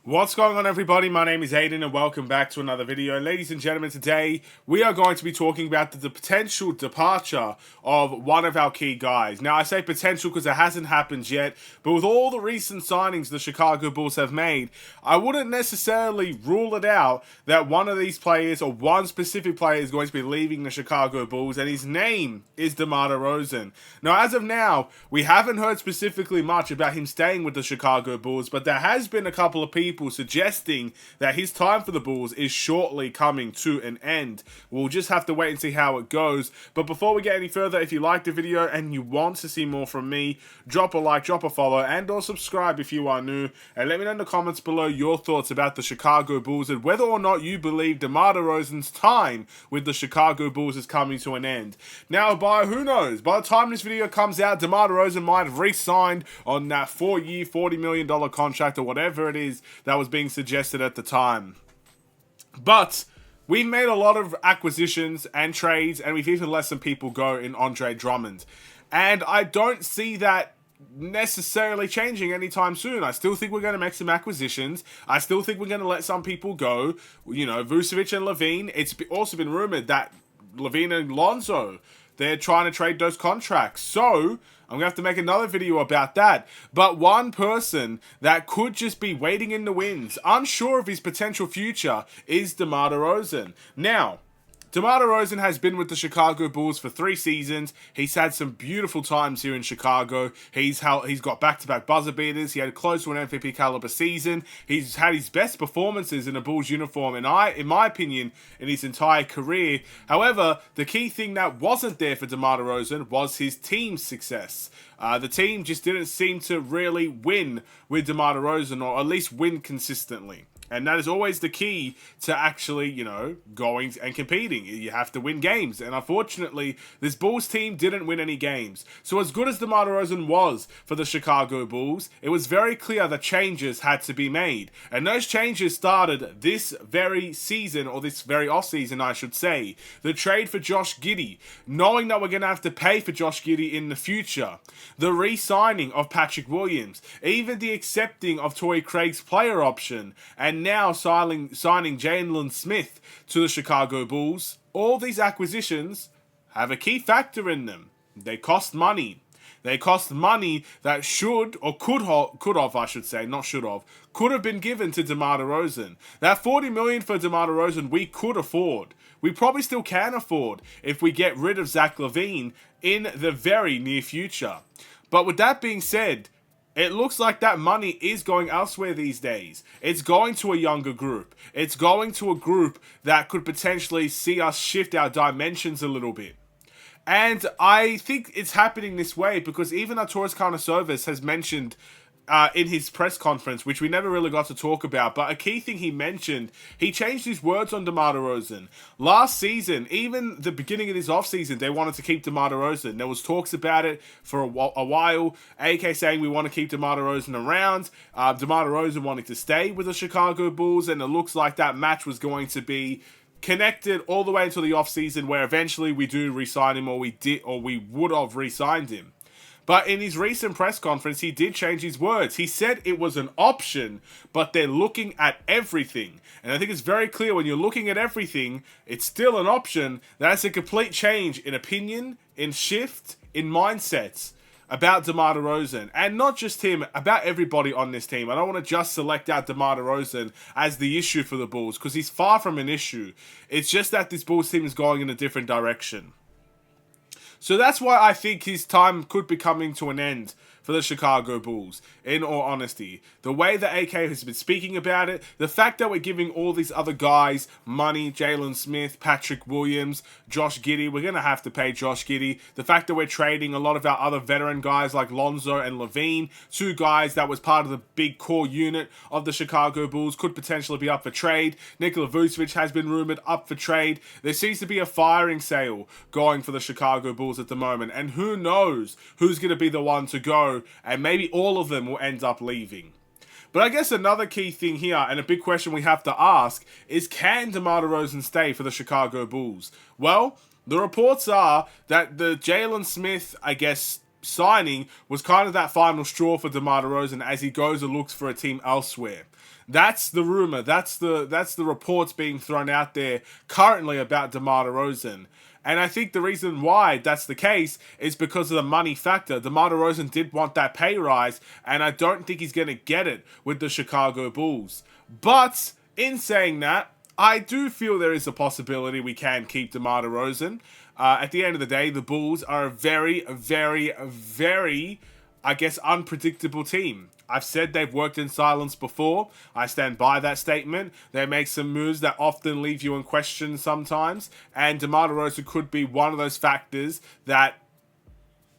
What's going on, everybody? My name is Aiden and welcome back to another video. Ladies and gentlemen, today we are going to be talking about the potential departure of one of our key guys. Now, I say potential because it hasn't happened yet, but with all the recent signings the Chicago Bulls have made, I wouldn't necessarily rule it out that one of these players or one specific player is going to be leaving the Chicago Bulls, and his name is DeMar DeRozan. Now, as of now, we haven't heard specifically much about him staying with the Chicago Bulls, but there has been a couple of people suggesting that his time for the Bulls is shortly coming to an end. We'll just have to wait and see how it goes. But before we get any further, if you liked the video and you want to see more from me, drop a like, drop a follow, and or subscribe if you are new, and let me know in the comments below your thoughts about the Chicago Bulls and whether or not you believe DeMar DeRozan's time with the Chicago Bulls is coming to an end. Now, who knows? By the time this video comes out, DeMar DeRozan might have re-signed on that 4-year, $40 million contract or whatever it is that was being suggested at the time. But we've made a lot of acquisitions and trades, and we've even let some people go in Andre Drummond. And I don't see that necessarily changing anytime soon. I still think we're going to make some acquisitions. I still think we're going to let some people go. You know, Vucevic and Levine. It's also been rumored that Levine and Lonzo, they're trying to trade those contracts. So I'm going to have to make another video about that. But one person that could just be waiting in the wings, unsure of his potential future, is DeMar DeRozan. Now, DeMar DeRozan has been with the Chicago Bulls for 3 seasons. He's had some beautiful times here in Chicago. He's got back-to-back buzzer beaters. He had close to an MVP caliber season. He's had his best performances in a Bulls uniform, and in my opinion, in his entire career. However, the key thing that wasn't there for DeMar DeRozan was his team's success. The team just didn't seem to really win with DeMar DeRozan, or at least win consistently. And that is always the key to actually, going and competing. You have to win games. And unfortunately, this Bulls team didn't win any games. So as good as DeMar DeRozan was for the Chicago Bulls, it was very clear that changes had to be made. And those changes started this very season, or this very offseason, I should say. The trade for Josh Giddey, knowing that we're going to have to pay for Josh Giddey in the future. The re-signing of Patrick Williams. Even the accepting of Torrey Craig's player option. And now signing Jalen Smith to the Chicago Bulls. All these acquisitions have a key factor in them. They cost money. They cost money that should, or could have, I should say, not should have, could have been given to DeMar DeRozan. That $40 million for DeMar DeRozan we could afford. We probably still can afford if we get rid of Zach LaVine in the very near future. But with that being said, it looks like that money is going elsewhere these days. It's going to a younger group. It's going to a group that could potentially see us shift our dimensions a little bit. And I think it's happening this way because even Arturas Karnisovas has mentioned in his press conference, which we never really got to talk about, but a key thing he mentioned, he changed his words on DeMar DeRozan. Last season, even the beginning of this offseason, they wanted to keep DeMar DeRozan. There was talks about it for a while. AK saying we want to keep DeMar DeRozan around. DeMar DeRozan wanting to stay with the Chicago Bulls, and it looks like that match was going to be connected all the way until the offseason, where eventually we do re-sign him, or we would have re-signed him. But in his recent press conference, he did change his words. He said it was an option, but they're looking at everything. And I think it's very clear when you're looking at everything, it's still an option. That's a complete change in opinion, in shift, in mindsets about DeMar DeRozan. And not just him, about everybody on this team. I don't want to just select out DeMar DeRozan as the issue for the Bulls, because he's far from an issue. It's just that this Bulls team is going in a different direction. So that's why I think his time could be coming to an end for the Chicago Bulls, in all honesty. The way that AK has been speaking about it, the fact that we're giving all these other guys money, Jalen Smith, Patrick Williams, Josh Giddey, we're going to have to pay Josh Giddey. The fact that we're trading a lot of our other veteran guys like Lonzo and Levine, 2 guys that was part of the big core unit of the Chicago Bulls, could potentially be up for trade. Nikola Vucevic has been rumored up for trade. There seems to be a firing sale going for the Chicago Bulls at the moment, and who knows who's going to be the one to go, and maybe all of them will end up leaving. But I guess another key thing here, and a big question we have to ask, is can DeMar DeRozan stay for the Chicago Bulls? Well, the reports are that the Jalen Smith, signing was kind of that final straw for DeMar DeRozan as he goes and looks for a team elsewhere. That's the rumor. That's the reports being thrown out there currently about DeMar DeRozan. And I think the reason why that's the case is because of the money factor. DeMar DeRozan did want that pay rise, and I don't think he's going to get it with the Chicago Bulls. But in saying that, I do feel there is a possibility we can keep DeMar DeRozan. At the end of the day, the Bulls are a very, very, very, I guess, unpredictable team. I've said they've worked in silence before. I stand by that statement. They make some moves that often leave you in question sometimes. And DeMar DeRozan could be one of those factors that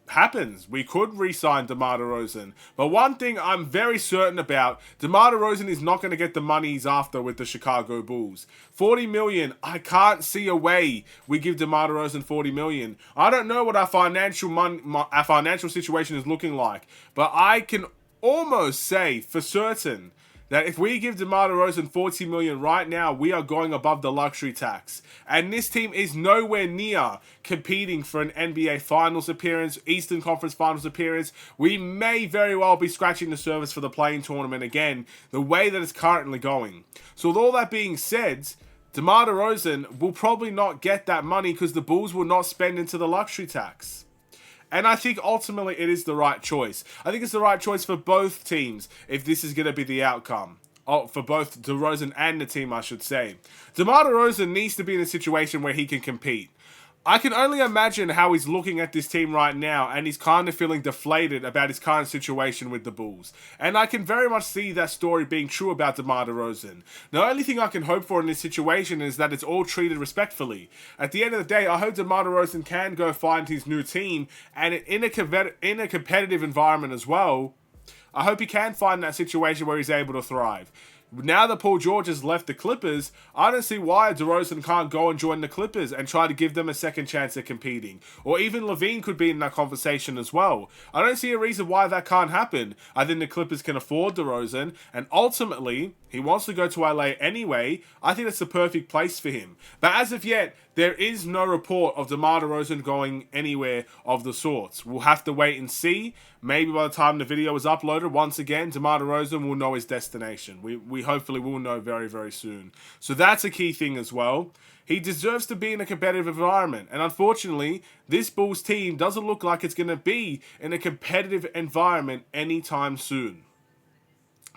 happens. We could re-sign DeMar DeRozan. But one thing I'm very certain about, DeMar DeRozan is not going to get the money he's after with the Chicago Bulls. $40 million, I can't see a way we give DeMar DeRozan $40 million. I don't know what our financial situation is looking like, but I can almost say for certain that if we give DeMar DeRozan $40 million right now, we are going above the luxury tax. And this team is nowhere near competing for an NBA Finals appearance, Eastern Conference Finals appearance. We may very well be scratching the surface for the play-in tournament again, the way that it's currently going. So with all that being said, DeMar DeRozan will probably not get that money because the Bulls will not spend into the luxury tax. And I think ultimately it is the right choice. I think it's the right choice for both teams if this is going to be the outcome. For both DeRozan and the team, I should say. DeMar DeRozan needs to be in a situation where he can compete. I can only imagine how he's looking at this team right now, and he's kind of feeling deflated about his current situation with the Bulls. And I can very much see that story being true about DeMar DeRozan. The only thing I can hope for in this situation is that it's all treated respectfully. At the end of the day, I hope DeMar DeRozan can go find his new team, and in a competitive environment as well. I hope he can find that situation where he's able to thrive. Now that Paul George has left the Clippers, I don't see why DeRozan can't go and join the Clippers and try to give them a second chance at competing. Or even Levine could be in that conversation as well. I don't see a reason why that can't happen. I think the Clippers can afford DeRozan, and ultimately, he wants to go to LA anyway. I think it's the perfect place for him. But as of yet, there is no report of DeMar DeRozan going anywhere of the sorts. We'll have to wait and see. Maybe by the time the video is uploaded, once again, DeMar DeRozan will know his destination. We hopefully will know very, very soon. So that's a key thing as well. He deserves to be in a competitive environment. And unfortunately, this Bulls team doesn't look like it's going to be in a competitive environment anytime soon.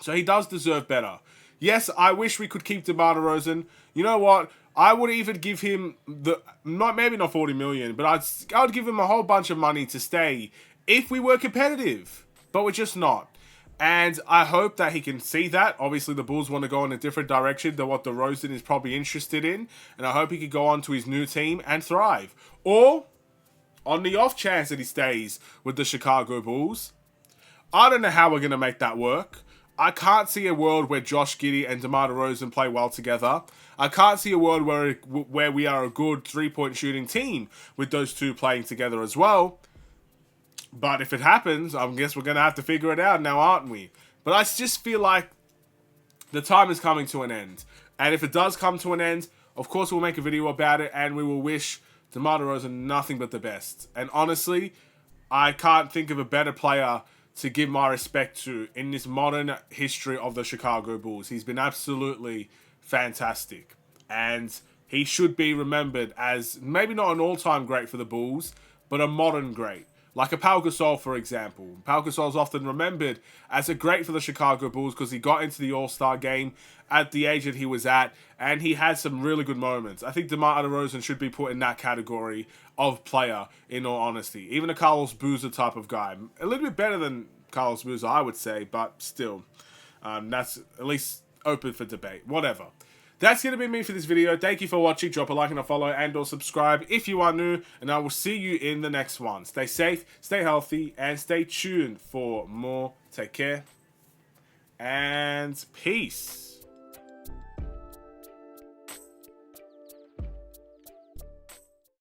So he does deserve better. Yes, I wish we could keep DeMar DeRozan. You know what? I would even give him maybe not $40 million, but I would give him a whole bunch of money to stay if we were competitive. But we're just not. And I hope that he can see that. Obviously, the Bulls want to go in a different direction than what DeRozan is probably interested in. And I hope he could go on to his new team and thrive. Or, on the off chance that he stays with the Chicago Bulls, I don't know how we're going to make that work. I can't see a world where Josh Giddey and DeMar DeRozan play well together. I can't see a world where we are a good three-point shooting team with those two playing together as well. But if it happens, I guess we're going to have to figure it out now, aren't we? But I just feel like the time is coming to an end. And if it does come to an end, of course we'll make a video about it and we will wish DeMar DeRozan nothing but the best. And honestly, I can't think of a better player to give my respect to in this modern history of the Chicago Bulls. He's been absolutely fantastic. And he should be remembered as maybe not an all-time great for the Bulls, but a modern great. Like a Pau Gasol, for example. Pau Gasol is often remembered as a great for the Chicago Bulls because he got into the All-Star game at the age that he was at, and he had some really good moments. I think DeMar DeRozan should be put in that category of player, in all honesty. Even a Carlos Boozer type of guy. A little bit better than Carlos Boozer, I would say, but still. That's at least open for debate. Whatever. That's going to be me for this video. Thank you for watching. Drop a like and a follow and or subscribe if you are new. And I will see you in the next one. Stay safe, stay healthy, and stay tuned for more. Take care. And peace.